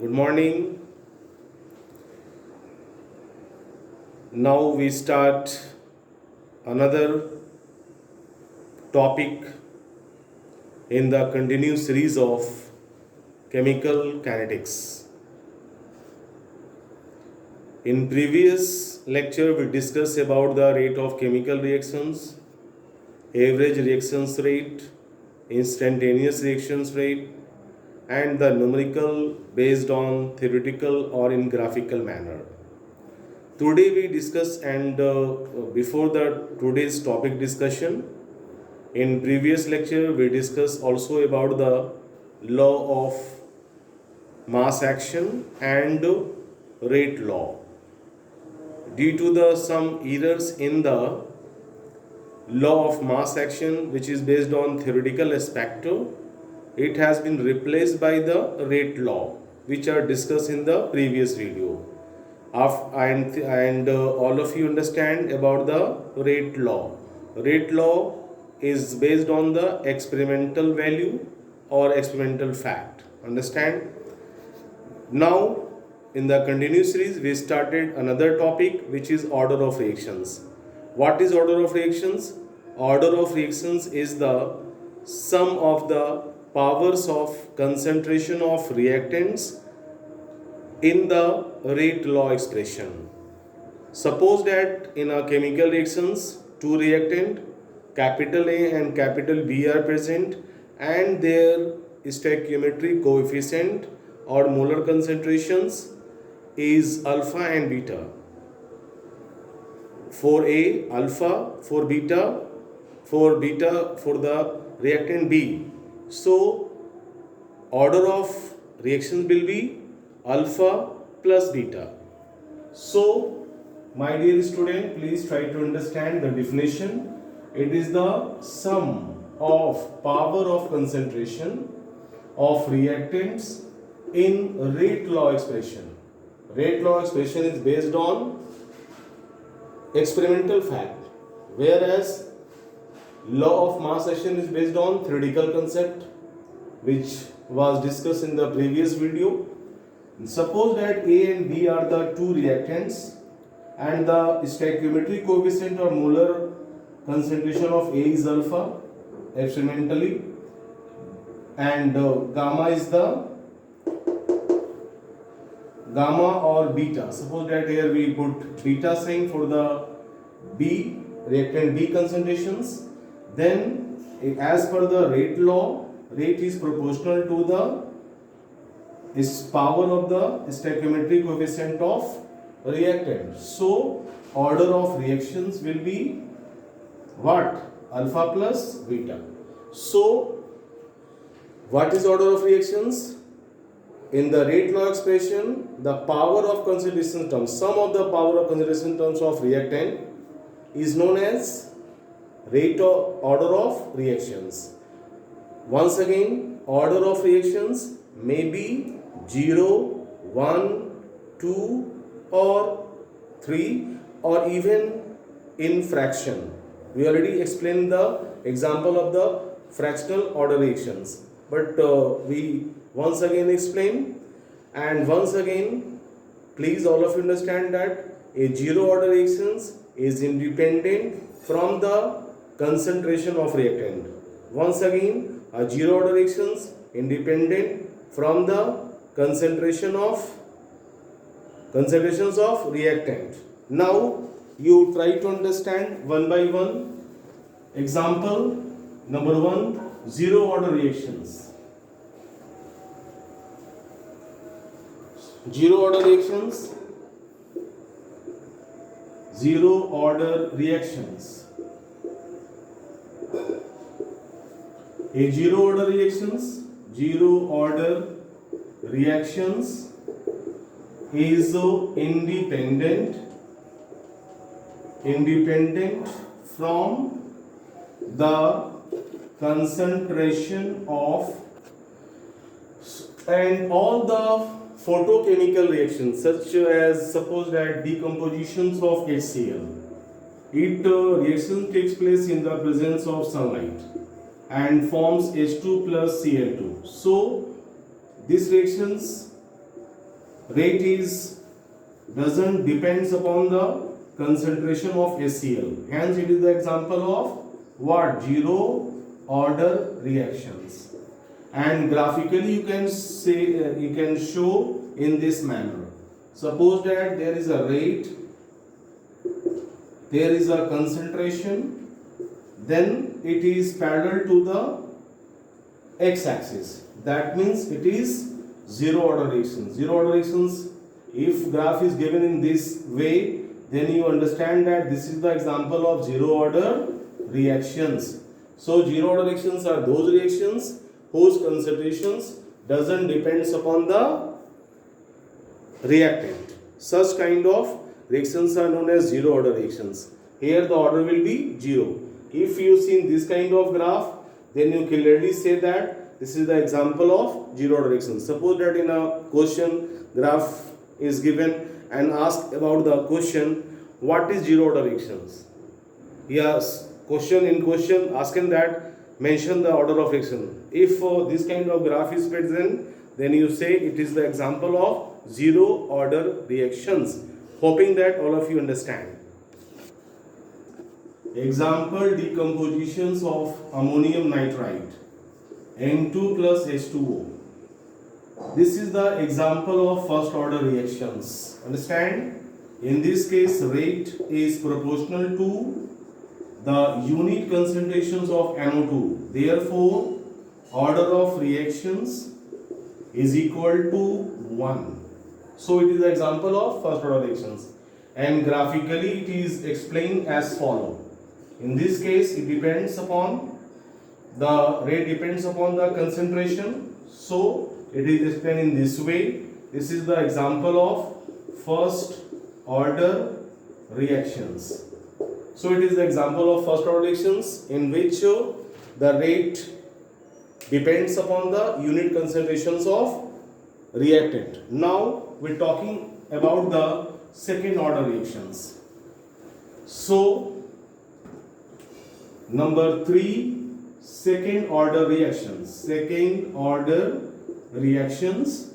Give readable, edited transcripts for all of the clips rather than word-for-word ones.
Good morning. Now we start another topic in the continued series of chemical kinetics. In previous lecture we discussed about the rate of chemical reactions, average reactions rate, instantaneous reactions rate, and the numerical based on theoretical or in graphical manner. Today we discuss and before the today's topic discussion, in previous lecture we discussed also about the law of mass action and rate law. Due to the some errors in the law of mass action, which is based on theoretical aspect, it has been replaced by the rate law, which are discussed in the previous video. All of you understand about the rate law. Rate law is based on the experimental value or experimental fact. Understand? Now, in the continuous series, we started another topic, which is order of reactions. What is order of reactions? Order of reactions is the sum of the powers of concentration of reactants in the rate law expression. Suppose that in a chemical reactions, two reactant capital A and capital B are present and their stoichiometric coefficient or molar concentrations is alpha and beta. For A, alpha, for beta for the reactant B. So order of reactions will be alpha plus beta. So my dear student, please try to understand the definition. It is the sum of power of concentration of reactants in rate law expression. Rate law expression is based on experimental fact, whereas law of mass action is based on theoretical concept, which was discussed in the previous video. Suppose that A and B are the two reactants and the stoichiometric coefficient or molar concentration of A is alpha experimentally and gamma is the gamma or beta. Suppose that here we put beta sign for the B reactant B concentrations. Then as per the rate law, rate is proportional to the power of the stoichiometric coefficient of reactant. So order of reactions will be what? Alpha plus beta. So what is order of reactions? In the rate law expression, the power of concentration terms, sum of the power of concentration terms of reactant is known as rate of order of reactions. Once again, order of reactions may be 0, 1, 2 or 3 or even in fraction. We already explained the example of the fractional order reactions, but we once again explain, and once again please all of you understand that a zero order reactions is independent from the concentration of reactant. Once again, a zero order reactions independent from the concentrations of reactant. Now you try to understand one by one. Example number 1, zero order reactions. Zero order reactions. Zero order reactions. A zero order reactions. Zero order reactions is independent from the concentration of, and all the photochemical reactions such as suppose that decompositions of HCl. Reaction takes place in the presence of sunlight and forms H2 plus Cl2. So these reactions rate is doesn't depends upon the concentration of HCl. Hence, it is the example of what? Zero order reactions. And graphically, you can say you can show in this manner. Suppose that there is a rate, there is a concentration, then it is parallel to the x-axis. That means it is zero order reactions. Zero order reactions, if graph is given in this way, then you understand that this is the example of zero order reactions. So zero order reactions are those reactions whose concentrations doesn't depends upon the reactant. Such kind of reactions are known as zero order reactions. Here the order will be zero. If you see this kind of graph, then you clearly say that this is the example of zero order reactions. Suppose that in a question graph is given and asked about the question, what is zero order reactions? Yes, question asking that mention the order of reaction. If this kind of graph is present, then you say it is the example of zero order reactions. Hoping that all of you understand. Example, decompositions of ammonium nitrite, N2 plus H2O. This is the example of first order reactions. Understand? In this case, rate is proportional to the unit concentrations of NO2. Therefore, order of reactions is equal to 1. So it is the example of first order reactions. And graphically it is explained as follows. In this case, it depends upon the rate depends upon the concentration. So it is explained in this way. This is the example of first order reactions. So it is the example of first order reactions in which the rate depends upon the unit concentrations of reactant. Now we are talking about the second order reactions. So number 3, second order reactions. Second order reactions.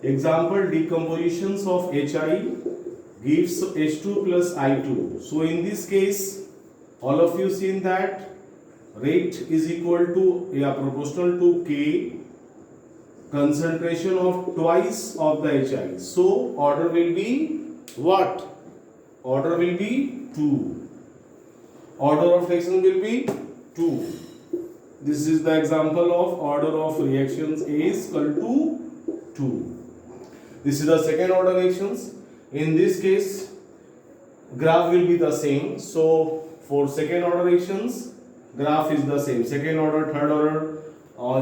Example, decompositions of HI gives H2 plus I2. So in this case, all of you seen that rate is equal to proportional to K, concentration of twice of the HI. So order will be what? Order will be 2. Order of reaction will be 2. This is the example of order of reactions is equal to 2. This is the second order reactions. In this case, graph will be the same. So for second order reactions, graph is the same. Second order, third order,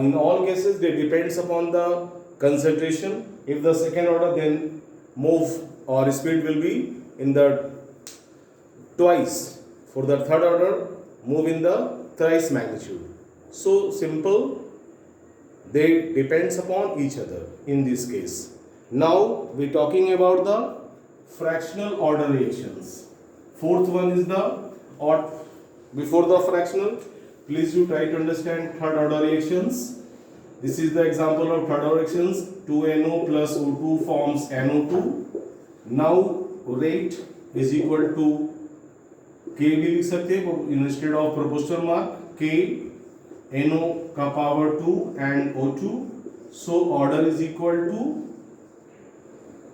in all cases they depends upon the concentration. If the second order, then move or speed will be in the twice. For the third order, move in the thrice magnitude. So simple, they depends upon each other in this case. Now we are talking about the fractional order reactions. Fourth one is the before the fractional, please you try to understand third order reactions. This is the example of third order reactions. 2NO plus O2 forms NO2. Now rate is equal to K भी लिख सकते हैं instead of proportional mark K NO का power 2 and O2. So order is equal to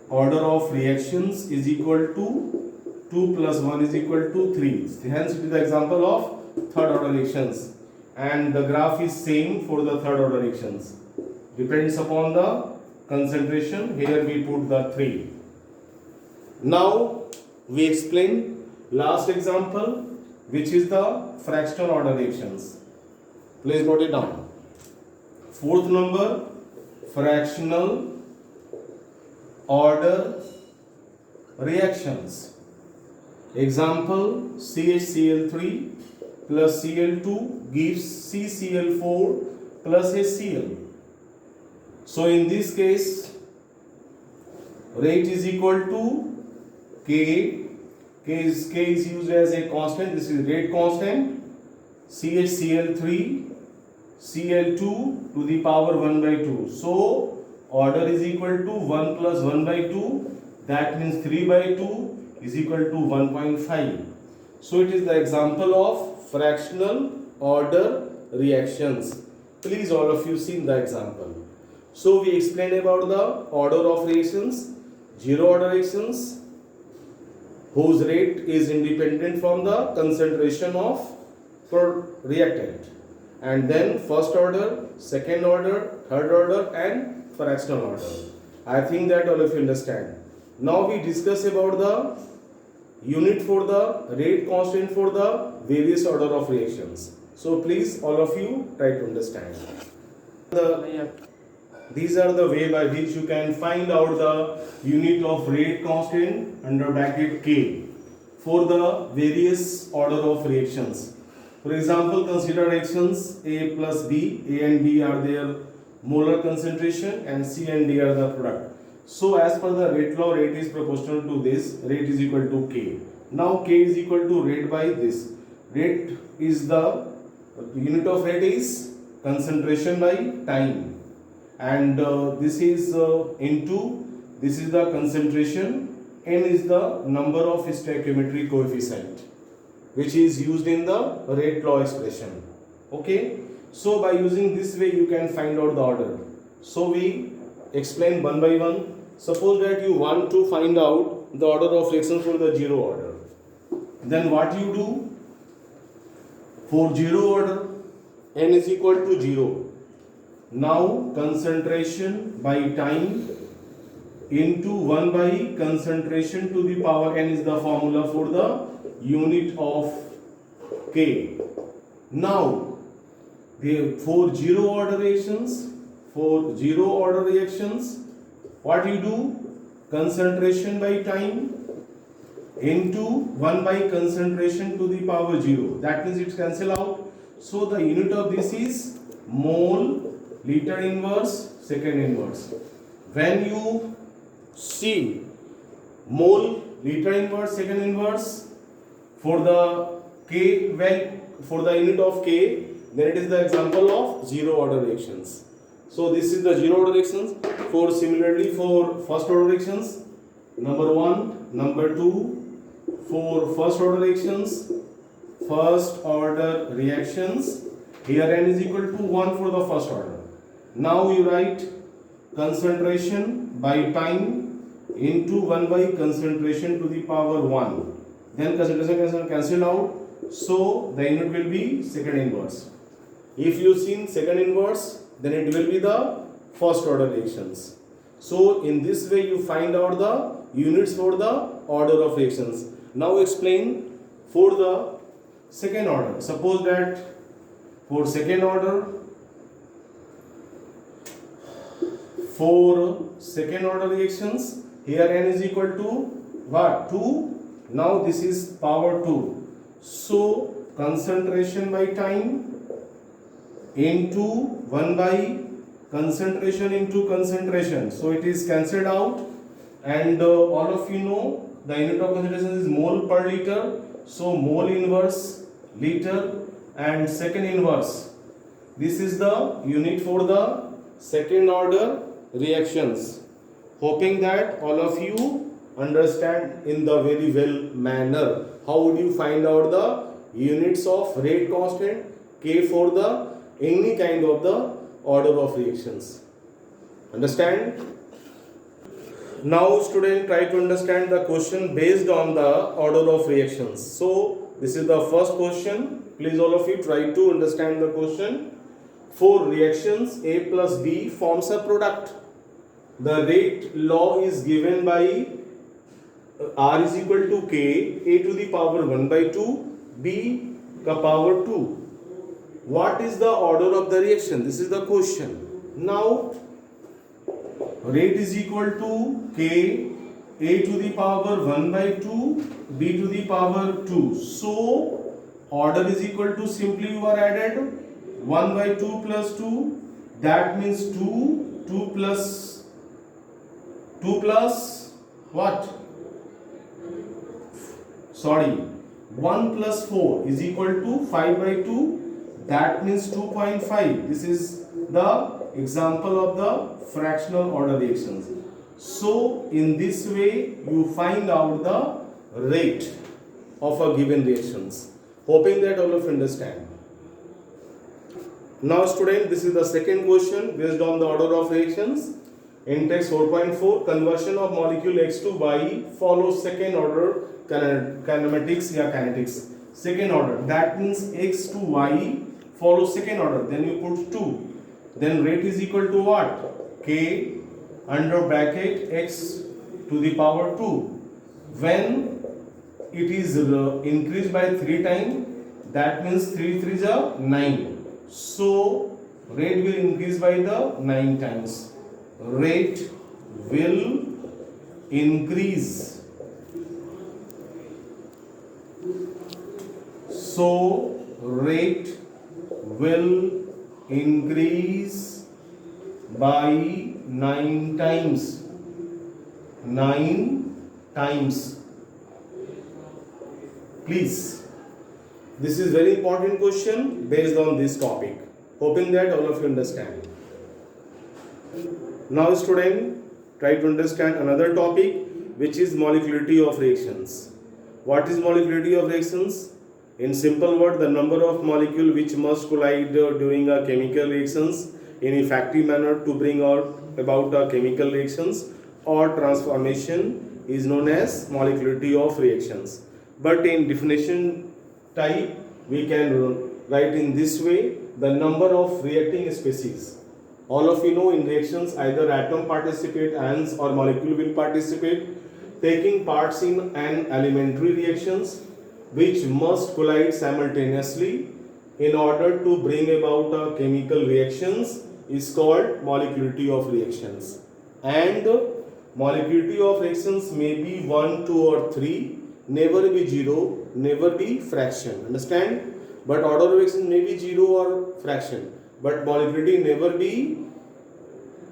order of reactions is equal to 2 plus 1 is equal to 3. Hence it is the example of third order reactions. And the graph is same for the third order reactions. Depends upon the concentration. Here we put the 3. Now we explain last example, which is the fractional order reactions. Please note it down. Fourth number, fractional order reactions. Example, CHCl3 plus Cl2 gives CCl4 plus HCl. So in this case, rate is equal to K. K is used as a constant. This is rate constant. CHCl3 Cl2 to the power 1 by 2. So order is equal to 1 plus 1 by 2, that means 3 by 2 is equal to 1.5. So it is the example of fractional order reactions. Please all of you see the example. So we explained about the order of reactions, zero order reactions whose rate is independent from the concentration of reactant, and then first order, second order, third order and fractional order. I think that all of you understand. Now we discuss about the unit for the rate constant for the various order of reactions. So please all of you try to understand. These are the way by which you can find out the unit of rate constant under bracket K for the various order of reactions. For example, consider reactions A plus B. A and B are their molar concentration and C and D are the product. So as per the rate law, rate is proportional to this, rate is equal to K. Now K is equal to rate by this. Rate is the unit of rate is concentration by time, and this is into this is the concentration, n is the number of stoichiometric coefficient which is used in the rate law expression. Okay, so by using this way you can find out the order. So we explain one by one. Suppose that you want to find out the order of reaction for the zero order, then what you do? For zero order, n is equal to 0. Now concentration by time into 1 by concentration to the power n is the formula for the unit of K. Now for zero order reactions, what you do? Concentration by time into 1 by concentration to the power 0. That means it cancel out. So the unit of this is mole liter inverse second inverse. When you see mole liter inverse second inverse for the K, for the unit of K, then it is the example of zero order reactions. So this is the zero order reactions. For similarly for first order reactions, number 1, number 2, for first order reactions, here n is equal to 1 for the first order. Now you write concentration by time into 1 by concentration to the power 1. Then concentration cancel out. So the unit will be second inverse. If you see second inverse, then it will be the first order reactions. So in this way you find out the units for the order of reactions. Now explain for the second order. Suppose that for second order reactions, here n is equal to what? 2. Now this is power 2. So concentration by time into 1 by concentration into concentration. So it is cancelled out, and all of you know the unit of concentration is mole per liter. So mole inverse liter and second inverse. This is the unit for the second order reactions. Hoping that all of you understand in the very well manner how would you find out the units of rate constant K for the any kind of the order of reactions. Understand? Now student, try to understand the question based on the order of reactions. So this is the first question. Please all of you try to understand the question. For reactions A plus B forms a product. The rate law is given by R is equal to K, A to the power 1 by 2, B ka power 2. What is the order of the reaction? This is the question. Now rate is equal to K, A to the power 1 by 2, B to the power 2. So order is equal to, simply you are added 1 by 2 plus 2, that means 2 plus what? Sorry, 1 plus 4 is equal to 5 by 2, that means 2.5. This is the example of the fractional order reactions. So in this way you find out the rate of a given reactions. Hoping that all of you understand. Now student, this is the second question based on the order of reactions. In text 4.4, conversion of molecule X to Y follows second order kinematics या kinetics. Second order, that means X to Y follows second order. Then you put 2. Then rate is equal to what? K under bracket X to the power 2. When it is increased by 3 times, that means 3 3s are 9. So rate will increase by the 9 times. Rate will increase. So rate will increase by 9 times. 9 times. Please. This is very important question based on this topic. Hoping that all of you understand. Now student, try to understand another topic, which is molecularity of reactions. What is molecularity of reactions? In simple word, the number of molecules which must collide during a chemical reactions in effective manner to bring about a chemical reactions or transformation is known as molecularity of reactions. But in definition type, we can write in this way: the number of reacting species. All of you know in reactions either atom participate, ions or molecule will participate, taking parts in an elementary reactions which must collide simultaneously in order to bring about a chemical reactions is called molecularity of reactions. And molecularity of reactions may be 1, 2 or 3, never be 0, never be fraction. Understand? But order of reaction may be 0 or fraction, but molecularity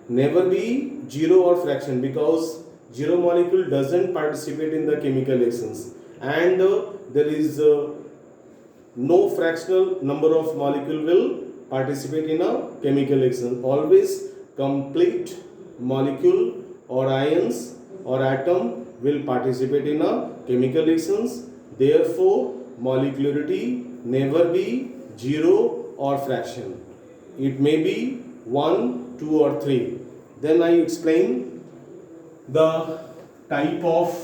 never be 0 or fraction, because 0 molecule doesn't participate in the chemical reactions, and there is no fractional number of molecule will participate in a chemical reaction. Always complete molecule or ions or atom will participate in a chemical reactions. Therefore, molecularity never be 0 or fraction. It may be 1, 2 or 3. Then I explain the type of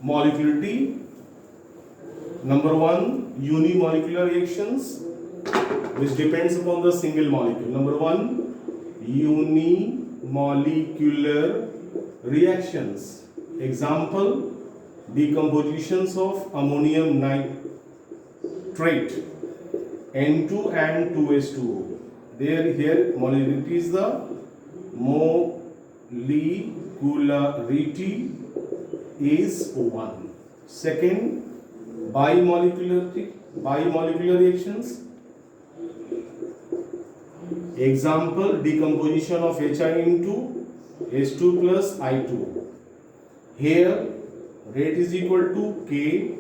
molecularity. Number 1, unimolecular reactions, which depends upon the single molecule. Number 1, unimolecular reactions. Example, decompositions of ammonium nitrate, N2 and 2H2O. Here molecularity is the molecularity is 1. Second, bimolecular reactions. Example, decomposition of Hi into H2 plus I2. Here rate is equal to K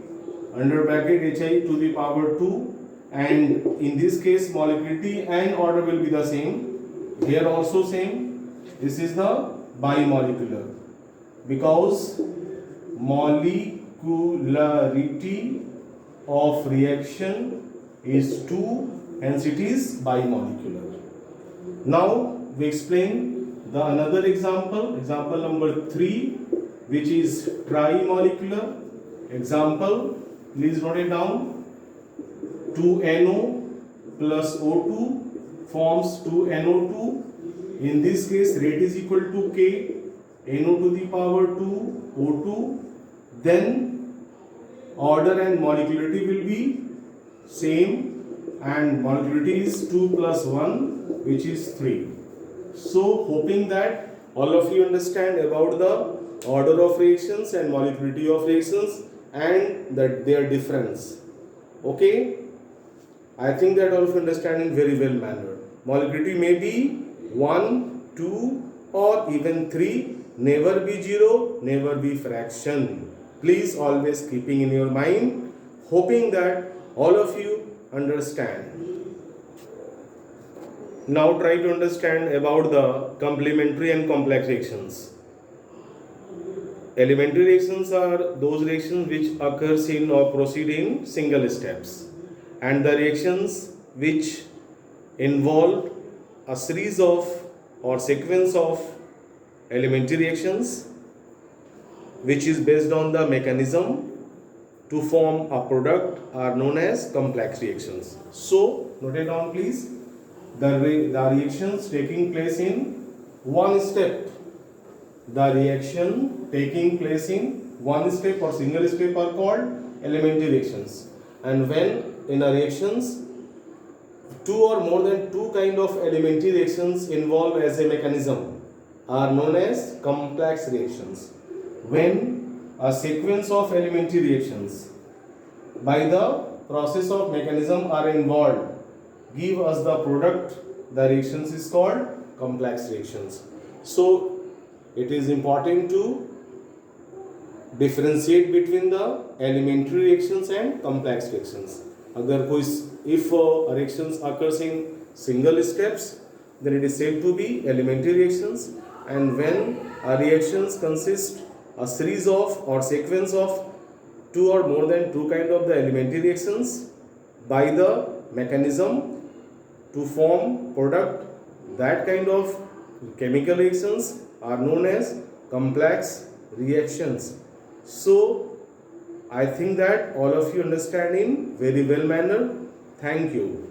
under bracket Hi to the power 2, and in this case molecularity and order will be the same. Here also same. This is the bimolecular, because molecularity of reaction is 2, hence it is bimolecular. Now we explain the another example number 3, which is trimolecular. Example, please note it down. 2NO plus O2 forms 2NO2. In this case, rate is equal to K, NO to the power 2, O2. Then order and molecularity will be same, and molecularity is 2 plus 1, which is 3. So hoping that all of you understand about the order of reactions and molecularity of reactions and that their difference. Okay, I think that all of you understand in very well manner. Molecularity may be 1, 2 or even 3, never be 0, never be fraction. Please always keeping in your mind, hoping that all of you understand. Now try to understand about the complementary and complex reactions. Elementary reactions are those reactions which occurs in or proceed in single steps, and the reactions which involve a series of or sequence of elementary reactions which is based on the mechanism to form a product are known as complex reactions. So note it down please. The reactions taking place in one step, the reaction taking place in one step or single step are called elementary reactions. And when in a reactions two or more than two kind of elementary reactions involved as a mechanism are known as complex reactions. When a sequence of elementary reactions by the process of mechanism are involved give us the product, the reactions is called complex reactions. So it is important to differentiate between the elementary reactions and complex reactions. अगर कोई if reactions occurs in single steps, then it is said to be elementary reactions, and when reactions consist a series of or sequence of two or more than two kind of the elementary reactions by the mechanism to form product, that kind of chemical reactions are known as complex reactions. So I think that all of you understand in very well manner. Thank you.